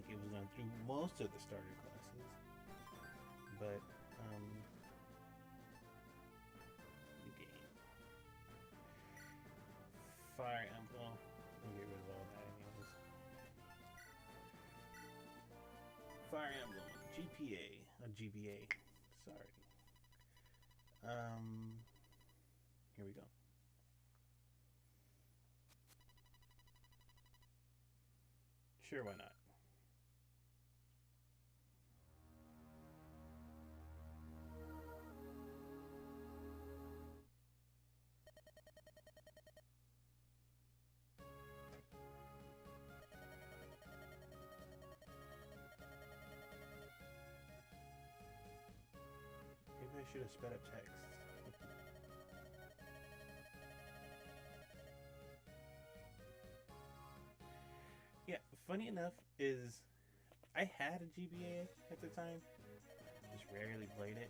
it was going through most of the starter classes, but new game. Fire Emblem. We'll get rid of all that anyways. Fire Emblem GBA. Sorry. Here we go. Sure, why not? Maybe I should have sped up text. Yeah, funny enough is I had a GBA at the time, just rarely played it,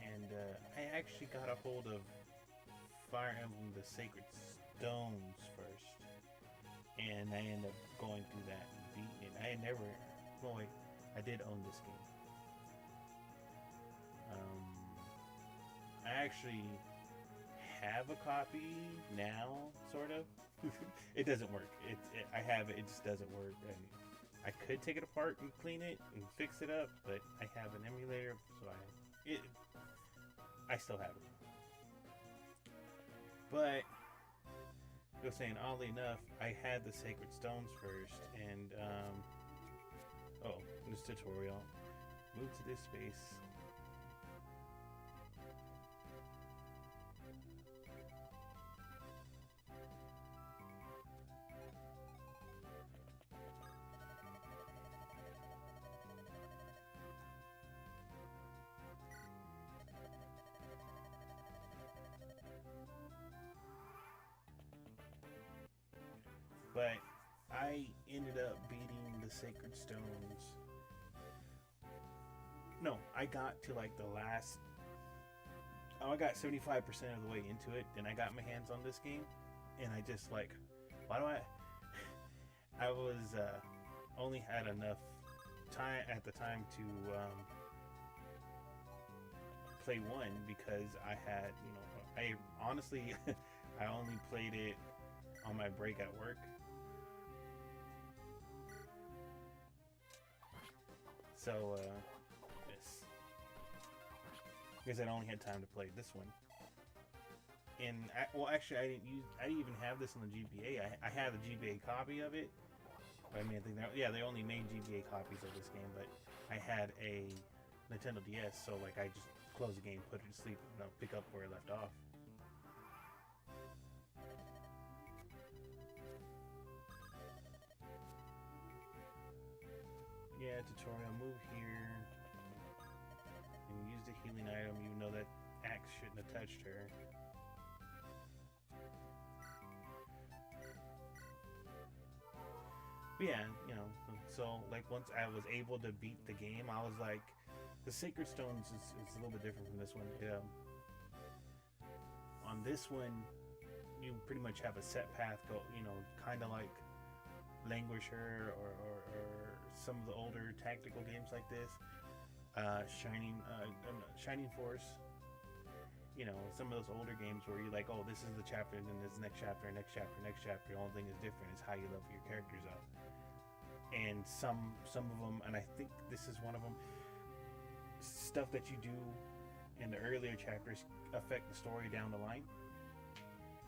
and I actually got a hold of Fire Emblem: The Sacred Stones first, and I ended up going through that and beating it. I had never, well, wait, I did own this game. I actually have a copy now, sort of. It doesn't work. I have it. It just doesn't work. And I could take it apart and clean it and fix it up, but I have an emulator, so I still have it. But I was saying, oddly enough, I had the Sacred Stones first, and oh, in this tutorial, move to this space. But I ended up beating the Sacred Stones. No, I got to like the last. Oh, I got 75% of the way into it, and I got my hands on this game, and I just like, why do I? I was only had enough time at the time to play one because I had, I honestly, I only played it on my break at work. So, yes. Because I only had time to play this one. And, well, actually, I didn't even have this on the GBA. I have a GBA copy of it. But I mean, I think they only made GBA copies of this game, but I had a Nintendo DS, so, like, I just close the game, put it to sleep, and pick up where it left off. Yeah, tutorial, move here and use the healing item, even though that axe shouldn't have touched her. But yeah, so like once I was able to beat the game, I was like, the Sacred Stones is a little bit different from this one. On this one, you pretty much have a set path, go, kind of like Languisher or some of the older tactical games like this, Shining Force. Some of those older games where you're like, oh, this is the chapter, and then there's next chapter, next chapter, next chapter. The only thing is different is how you level your characters up. And some of them, and I think this is one of them, stuff that you do in the earlier chapters affect the story down the line.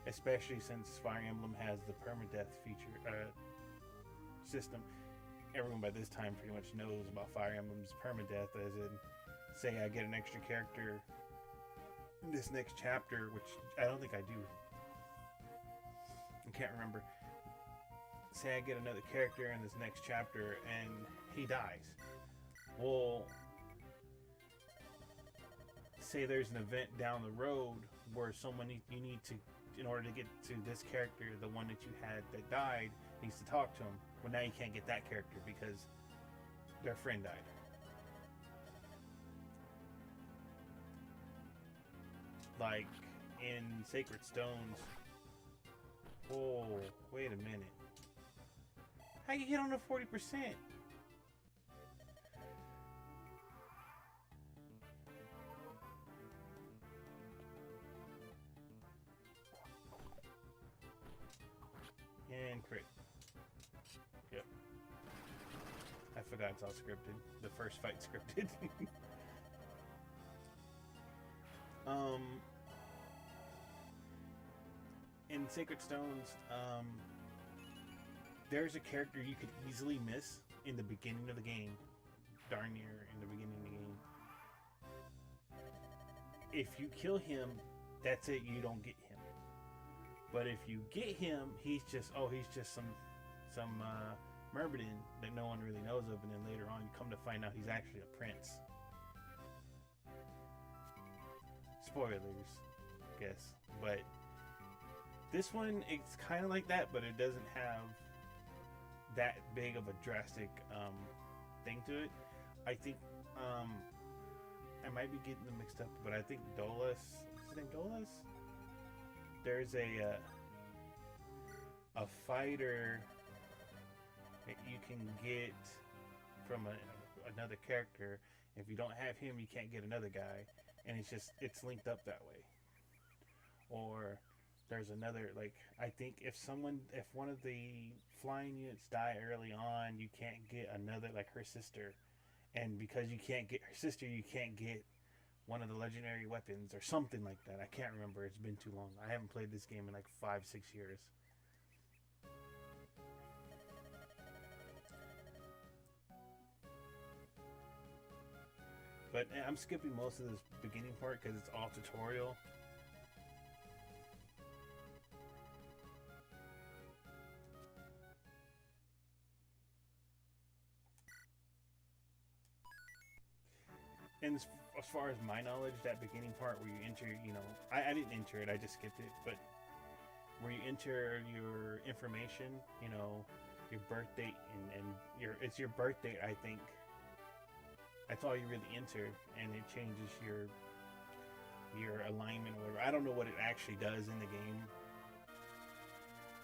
Especially since Fire Emblem has the permadeath feature system. Everyone by this time pretty much knows about Fire Emblem's permadeath, as in, say I get an extra character in this next chapter, which I don't think I do. I can't remember. Say I get another character in this next chapter and he dies. Well, say there's an event down the road where you need to, in order to get to this character, the one that you had that died, needs to talk to him. Well, now you can't get that character because their friend died. Like in Sacred Stones. Oh, wait a minute. How you hit on a 40%? And crit. Yep. I forgot it's all scripted. The first fight scripted. In Sacred Stones, there's a character you could easily miss in the beginning of the game. Darn near in the beginning of the game. If you kill him, that's it, you don't get him. But if you get him, he's just some Myrmidon that no one really knows of, and then later on you come to find out he's actually a prince. Spoilers, I guess. But this one, it's kind of like that, but it doesn't have that big of a drastic thing to it. I think I might be getting them mixed up, but I think Dolus, is it named Dolus? There's a fighter that you can get from another character. If you don't have him, you can't get another guy, and it's linked up that way. Or there's another, like, I think if one of the flying units die early on, you can't get another, like her sister, and because you can't get her sister, you can't get one of the legendary weapons or something like that. I can't remember. It's been too long. I haven't played this game in like 5-6 years. But I'm skipping most of this beginning part because it's all tutorial. And as far as my knowledge, that beginning part where you enter, I didn't enter it, I just skipped it, but where you enter your information, your birth date, and it's your birth date, I think. That's all you really enter, and it changes your alignment or whatever. I don't know what it actually does in the game.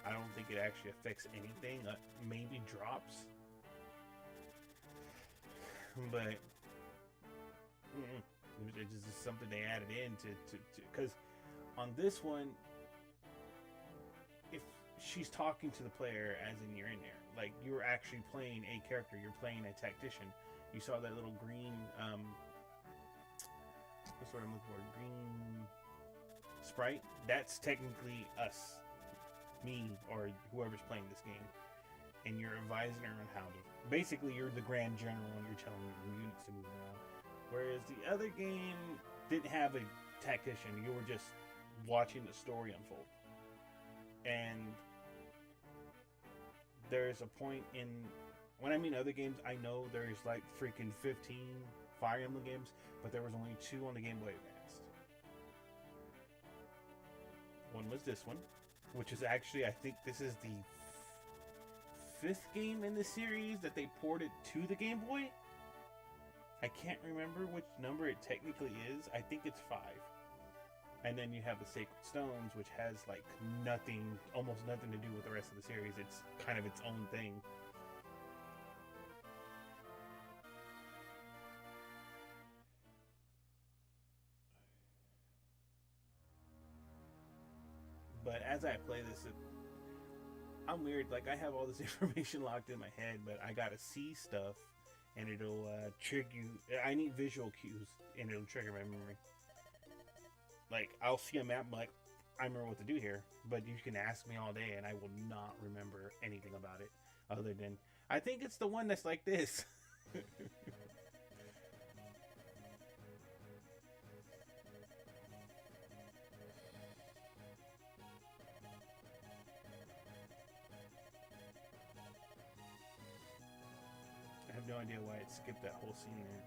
I don't think it actually affects anything. Maybe drops. But it's just something they added in to because on this one, if she's talking to the player as in you're in there, like you're actually playing a character, you're playing a tactician. You saw that little green what's what I'm looking for, green sprite. That's technically us, me, or whoever's playing this game, and you're advising her on how to. Basically, you're the Grand General and you're telling your units to move around. Whereas the other game didn't have a tactician. You were just watching the story unfold. And there's a point in, when I mean other games, I know there's like freaking 15 Fire Emblem games, but there was only 2 on the Game Boy Advance. One was this one, which is actually, I think this is the 5th game in the series that they ported to the Game Boy. I can't remember which number it technically is. I think it's 5. And then you have the Sacred Stones, which has like almost nothing to do with the rest of the series. It's kind of its own thing. But as I play this, I'm weird. Like, I have all this information locked in my head, but I gotta see stuff, and it'll trigger you. I need visual cues, and it'll trigger my memory. Like, I'll see a map, I'm like, I remember what to do here, but you can ask me all day, and I will not remember anything about it, other than, I think it's the one that's like this. I have no idea why it skipped that whole scene there.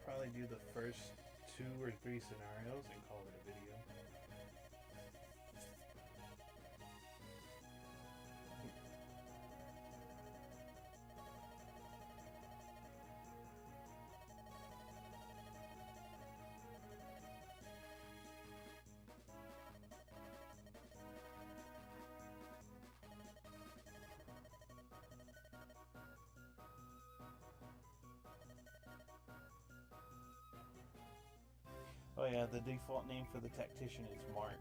probably do the first 2 or 3 scenarios and call it a video. Oh yeah, the default name for the tactician is Mark.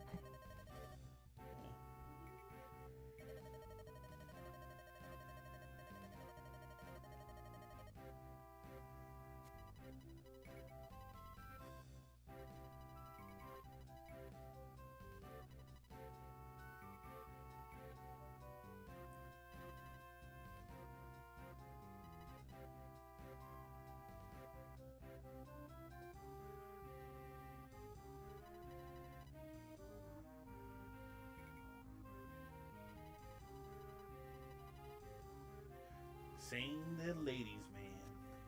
Saying the ladies, man.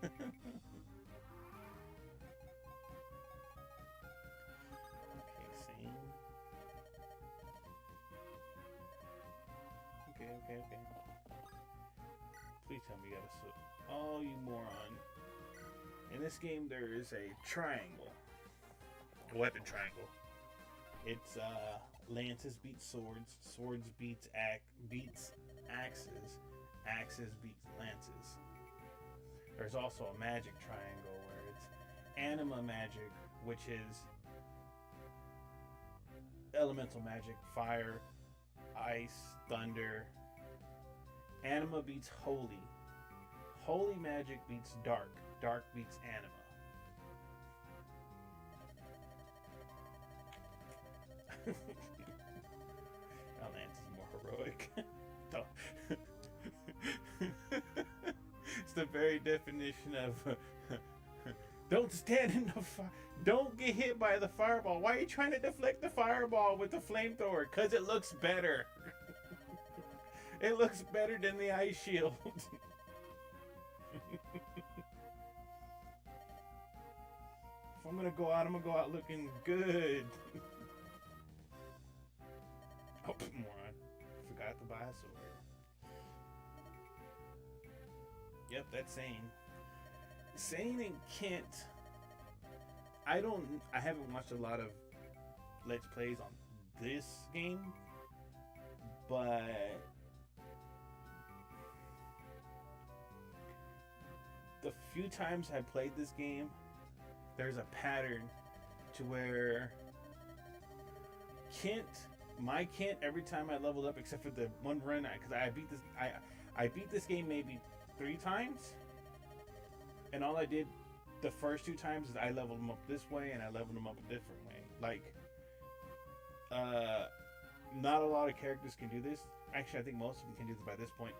Okay, same. Okay. Please tell me you got a switch. Oh, you moron. In this game, there is a triangle. A weapon triangle. It's lances beats swords, swords beats axes, axes beats lances. There's also a magic triangle where it's anima magic, which is elemental magic, fire, ice, thunder. Anima beats holy. Holy magic beats dark. Dark beats anima. Our lance is more heroic. It's the very definition of don't stand in the fire. Don't get hit by the fireball. Why are you trying to deflect the fireball with the flamethrower? Because it looks better. It looks better than the ice shield. If I'm gonna go out looking good. Oh, moron. Forgot to buy a sword. Yep, that's Sane. Sane and Kent. I haven't watched a lot of Let's Plays on this game, but the few times I played this game, there's a pattern to where my Kent, every time I leveled up, except for the one run, because I beat this game maybe 3 times, and all I did the first 2 times is I leveled them up this way and I leveled them up a different way. Like, not a lot of characters can do this. Actually, I think most of them can do this by this point.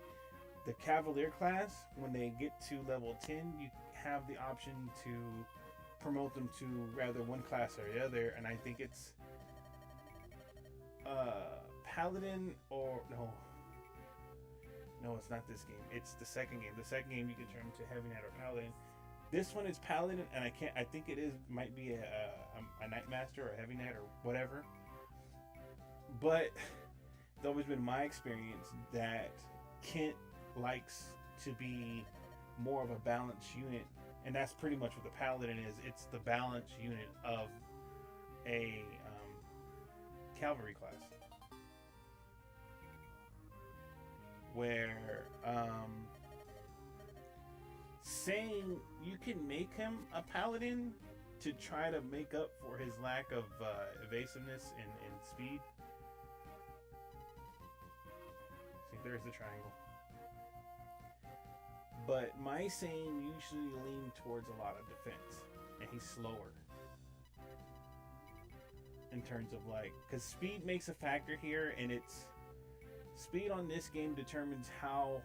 The Cavalier class, when they get to level 10, you have the option to promote them to rather one class or the other, and I think it's Paladin or no, it's not this game. It's the second game. The second game you can turn to Heavy Knight or Paladin. This one is Paladin, and I think it might be a Knight Master or a Heavy Knight or whatever. But it's always been my experience that Kent likes to be more of a balanced unit, and that's pretty much what the Paladin is. It's the balanced unit of a cavalry class, where saying you can make him a paladin to try to make up for his lack of evasiveness and speed. See, there's the triangle. But my Sane usually lean towards a lot of defense, and he's slower in terms of because speed makes a factor here, and it's speed on this game determines how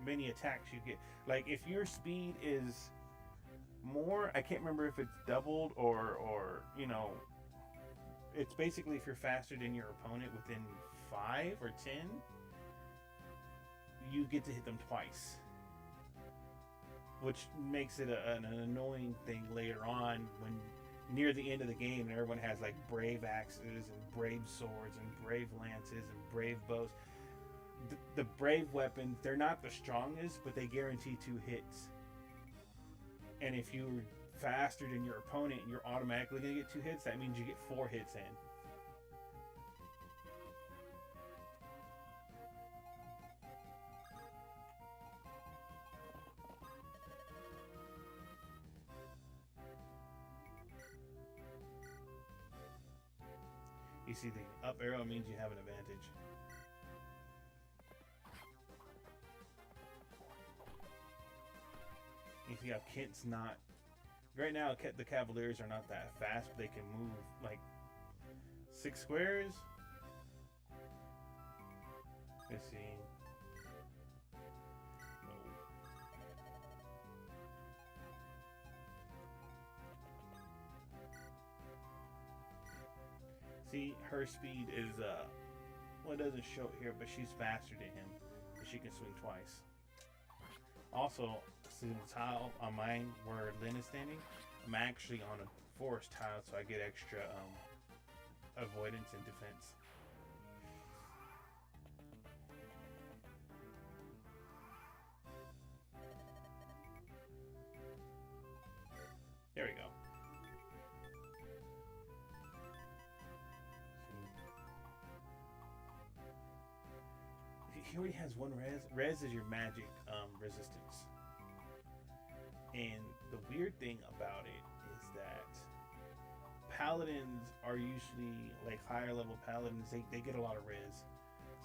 many attacks you get. Like, if your speed is more, I can't remember if it's doubled or it's basically if you're faster than your opponent within 5 or 10, you get to hit them twice. which makes it an annoying thing later on when near the end of the game and everyone has like brave axes and brave swords and brave lances and brave bows. The brave weapons, they're not the strongest, but they guarantee 2 hits. And if you're faster than your opponent, you're automatically going to get 2 hits. That means you get 4 hits in. You see the up arrow means you have an advantage. You see how Kent's not... Right now, the Cavaliers are not that fast, but they can move like 6 squares. Let's see. See, her speed is, well, it doesn't show it here, but she's faster than him. She can swing twice. Also, see the tile on mine where Lynn is standing, I'm actually on a forest tile, so I get extra avoidance and defense. There we go. He already has 1 res. Res is your magic resistance. And the weird thing about it is that paladins are usually, like higher level paladins, they get a lot of res.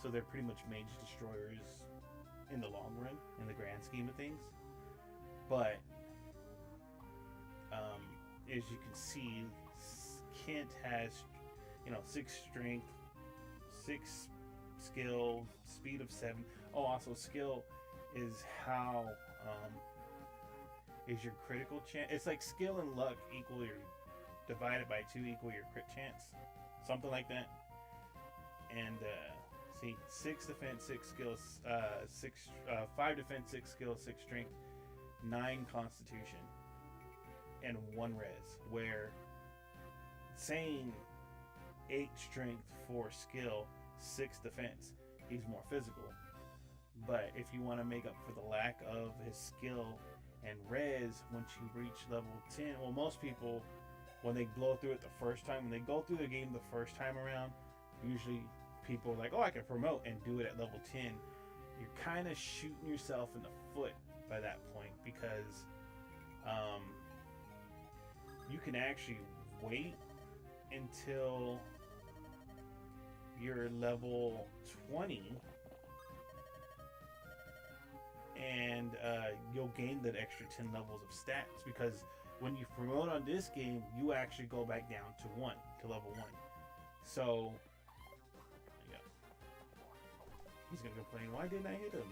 So they're pretty much mage destroyers in the long run, in the grand scheme of things. But as you can see, Kent has, 6 strength, 6 skill, speed of 7. Oh, also skill is how is your critical chance. It's like skill and luck equal your divided by 2 equal your crit chance, something like that. And see, 6 defense, 6 skills, 5 defense, 6 skill, 6 strength, 9 constitution, and 1 res. Where saying 8 strength, 4 skill, 6 defense, he's more physical. But if you want to make up for the lack of his skill and res once you reach level 10, well, most people, when they blow through it the first time, when they go through the game the first time around, usually people are like, oh, I can promote and do it at level 10. You're kind of shooting yourself in the foot by that point, because you can actually wait until you're level 20 and you'll gain that extra 10 levels of stats, because when you promote on this game, you actually go back down to level 1. So yeah, he's gonna complain, why didn't I hit him?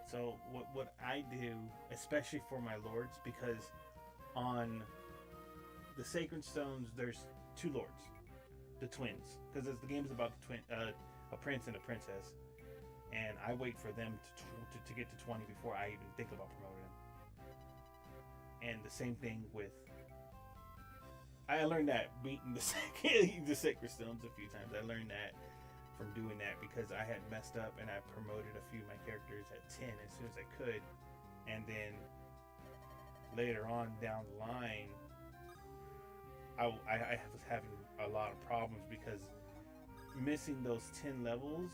So what I do, especially for my lords, because on the Sacred Stones there's 2 lords, the twins, because the game is about a prince and a princess, and I wait for them to get to 20 before I even think about promoting them. And the same thing with, I learned that beating the Sacred Stones a few times. I learned that from doing that because I had messed up and I promoted a few of my characters at 10 as soon as I could, and then later on down the line I was having a lot of problems because missing those 10 levels,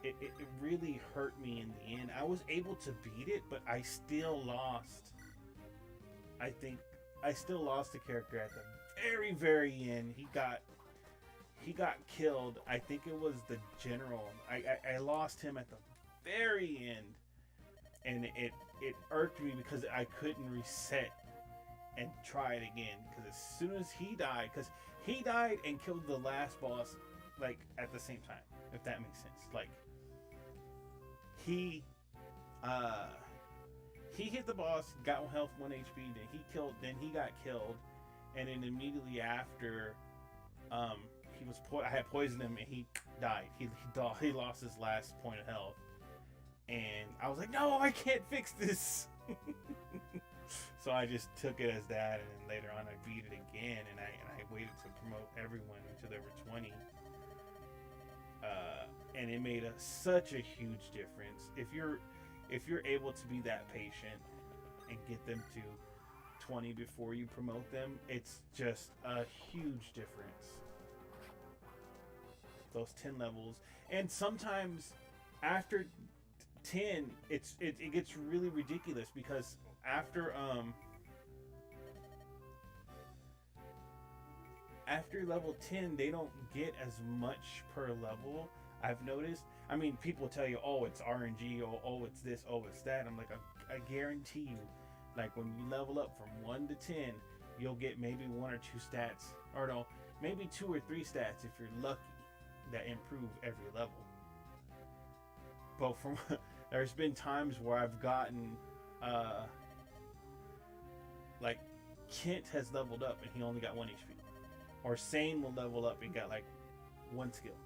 it really hurt me in the end. I was able to beat it, but I still lost. I think I still lost the character at the very, very end. He got killed. I think it was the general. I lost him at the very end, and it irked me because I couldn't reset and try it again. Because as soon as he died, because he died and killed the last boss like at the same time, if that makes sense. Like he he hit the boss, got health 1 HP, then he got killed, and then immediately after, he was I had poisoned him and he died. He lost his last point of health, and I was like, no, I can't fix this. So I just took it as that, and then later on I beat it again, and I waited to promote everyone until there were 20. And it made such a huge difference. If you're able to be that patient and get them to 20 before you promote them, it's just a huge difference. Those 10 levels, and sometimes after 10, it gets really ridiculous because after level 10, they don't get as much per level. I've noticed. I mean, people tell you, oh, it's RNG, or oh, it's this, oh, it's that. I'm like, I guarantee you, like when you level up from 1 to 10, you'll get maybe 1 or 2 stats, or no, maybe 2 or 3 stats if you're lucky, that improve every level. But from there's been times where I've gotten like Kent has leveled up and he only got 1 HP, or Sane will level up and got like 1 skill.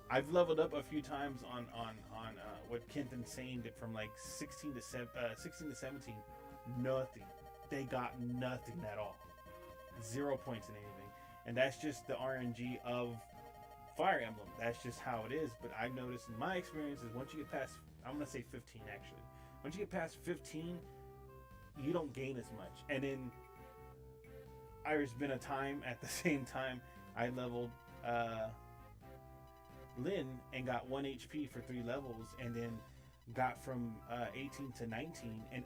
I've leveled up a few times on what Kent and Sane did from like 16 to 17. Nothing. They got nothing at all. 0 points in anything. And that's just the RNG of Fire Emblem. That's just how it is. But I've noticed in my experiences, once you get past, I'm going to say 15 actually. Once you get past 15, you don't gain as much. And then there's been a time at the same time I leveled Lynn and got 1 HP for 3 levels, and then got from 18 to 19, and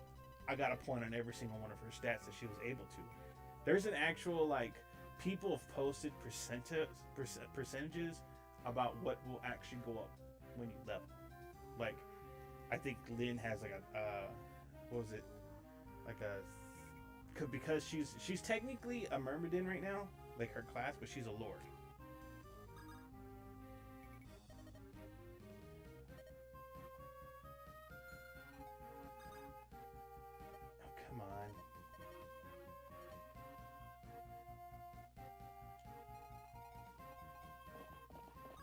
I got a point on every single one of her stats that she was able to. There's an actual, like, people have posted percentages about what will actually go up when you level. Like, I think Lynn has like a what was it? Like a, because she's technically a Myrmidon right now, like her class, but she's a Lord. Come on.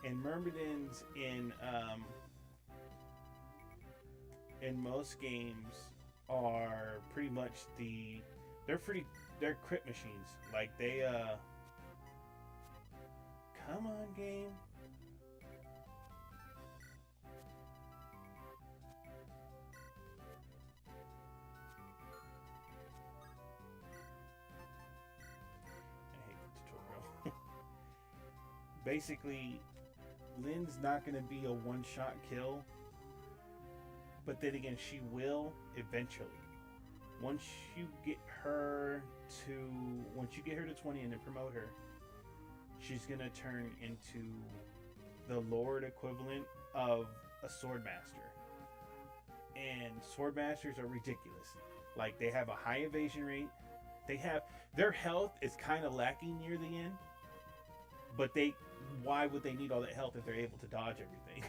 And Myrmidons in most games are pretty much they're crit machines. Like they come on, game. I hate the tutorial. Basically, Lynn's not going to be a one-shot kill, but then again, she will eventually. Once you get her to 20 and then promote her, she's going to turn into the Lord equivalent of a Sword Master. And Sword Masters are ridiculous. Like, they have a high evasion rate. Their health is kind of lacking near the end, but why would they need all that health if they're able to dodge everything?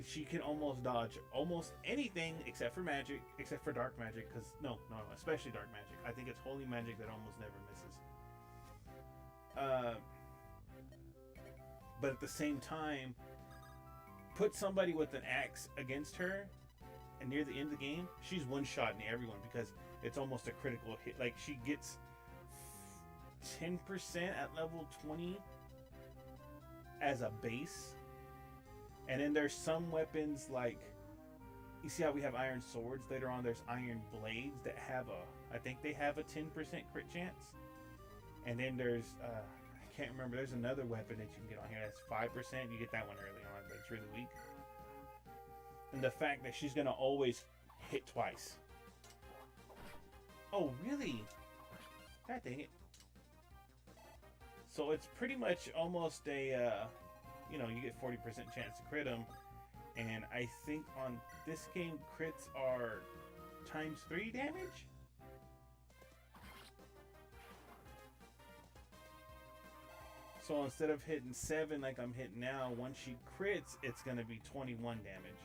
She can almost dodge almost anything except for magic, except for dark magic, because no, especially dark magic. I think it's holy magic that almost never misses. But at the same time, put somebody with an axe against her, and near the end of the game, she's one-shotting everyone because it's almost a critical hit. Like, she gets 10% at level 20 as a base. And then there's some weapons, like, you see how we have iron swords later on, there's iron blades that have I think they have a 10% crit chance. And then there's, I can't remember, there's another weapon that you can get on here that's 5%. You get that one early on, but it's really weak. And the fact that she's going to always hit twice. Oh, really? God dang it. So it's pretty much almost a, you know, you get 40% chance to crit them. And I think on this game, crits are times 3 damage? So instead of hitting 7 like I'm hitting now, once she crits, it's going to be 21 damage.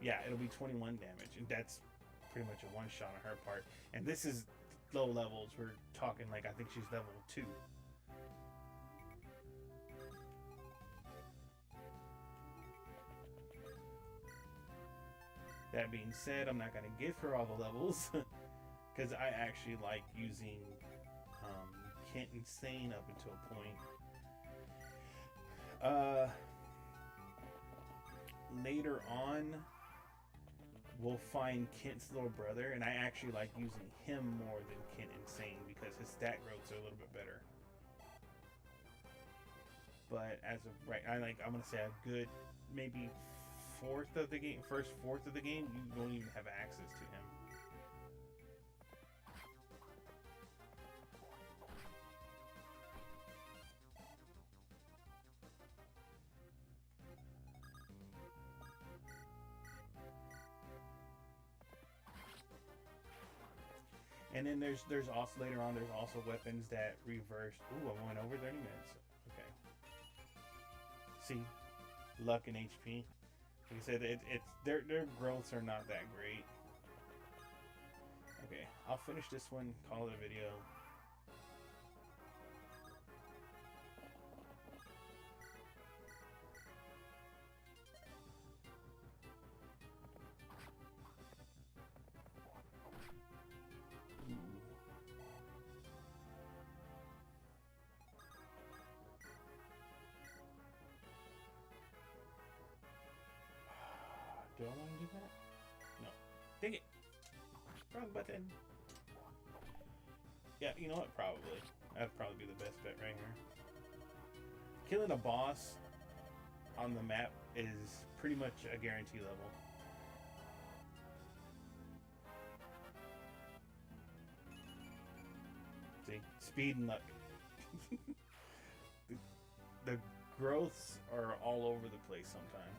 Yeah, it'll be 21 damage. And that's pretty much a one-shot on her part. And this is low levels. We're talking like, I think she's level 2. That being said, I'm not going to give her all the levels. Because I actually like using Kent Insane up until a point. Later on, we'll find Kent's little brother, and I actually like using him more than Kent Insane because his stat growths are a little bit better. But as of right, I'm gonna say a good maybe fourth of the game, first fourth of the game, you won't even have access to him. And then there's also later on there's also weapons that reverse. Ooh, I went over 30 minutes. Okay. See, luck and HP. Like I said, it's their growths are not that great. Okay, I'll finish this one. Call it a video. Do I want to do that? No. Dang it. Wrong button. Yeah, you know what? Probably. That'd probably be the best bet right here. Killing a boss on the map is pretty much a guarantee level. See? Speed and luck. the growths are all over the place sometimes.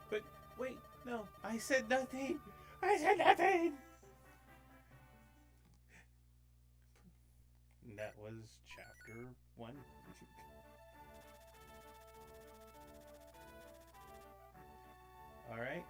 But wait, no, I said nothing. I said nothing. That was chapter 1. All right.